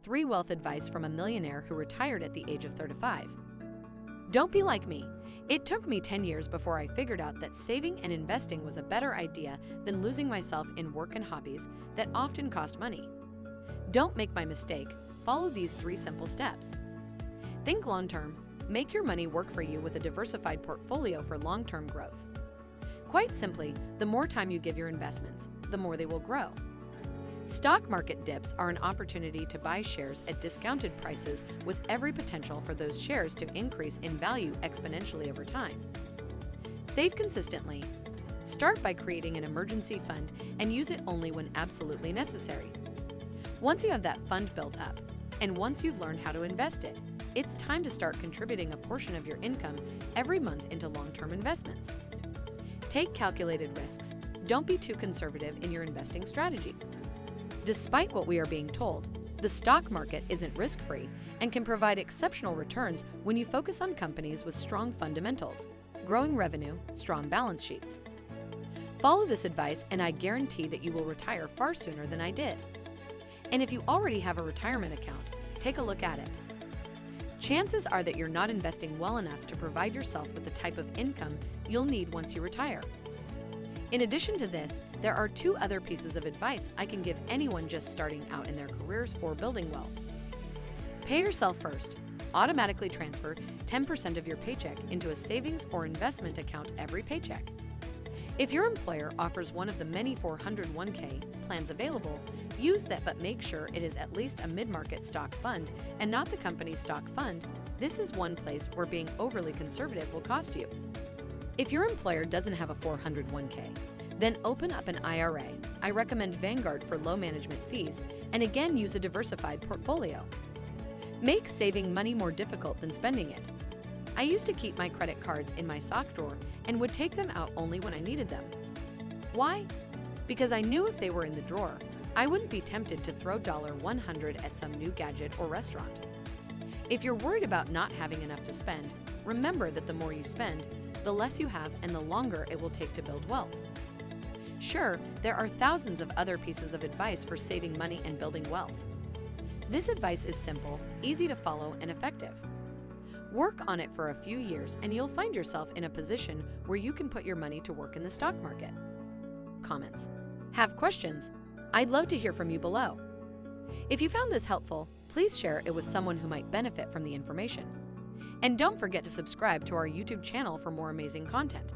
3 Wealth Advice from a Millionaire Who Retired at the Age of 35. Don't be like me. It took me 10 years before I figured out that saving and investing was a better idea than losing myself in work and hobbies that often cost money. Don't make my mistake. Follow these 3 simple steps. Think long-term. Make your money work for you with a diversified portfolio for long-term growth. Quite simply, the more time you give your investments, the more they will grow. Stock market dips are an opportunity to buy shares at discounted prices with every potential for those shares to increase in value exponentially over time. Save consistently. Start by creating an emergency fund and use it only when absolutely necessary. Once you have that fund built up, and once you've learned how to invest it, it's time to start contributing a portion of your income every month into long-term investments. Take calculated risks. Don't be too conservative in your investing strategy. Despite what we are being told, the stock market isn't risk-free and can provide exceptional returns when you focus on companies with strong fundamentals, growing revenue, strong balance sheets. Follow this advice and I guarantee that you will retire far sooner than I did. And if you already have a retirement account, take a look at it. Chances are that you're not investing well enough to provide yourself with the type of income you'll need once you retire. In addition to this, there are 2 other pieces of advice I can give anyone just starting out in their careers or building wealth. Pay yourself first. Automatically transfer 10% of your paycheck into a savings or investment account every paycheck. If your employer offers one of the many 401k plans available, use that, but make sure it is at least a mid-market stock fund and not the company's stock fund. This is one place where being overly conservative will cost you. If your employer doesn't have a 401k, then open up an IRA. I recommend Vanguard for low management fees, and again use a diversified portfolio. Make saving money more difficult than spending it. I used to keep my credit cards in my sock drawer and would take them out only when I needed them. Why? Because I knew if they were in the drawer, I wouldn't be tempted to throw $100 at some new gadget or restaurant. If you're worried about not having enough to spend, remember that the more you spend, the less you have and the longer it will take to build wealth. Sure, there are thousands of other pieces of advice for saving money and building wealth. This advice is simple, easy to follow, and effective. Work on it for a few years and you'll find yourself in a position where you can put your money to work in the stock market. Comments? Have questions? I'd love to hear from you below. If you found this helpful, please share it with someone who might benefit from the information. And don't forget to subscribe to our YouTube channel for more amazing content.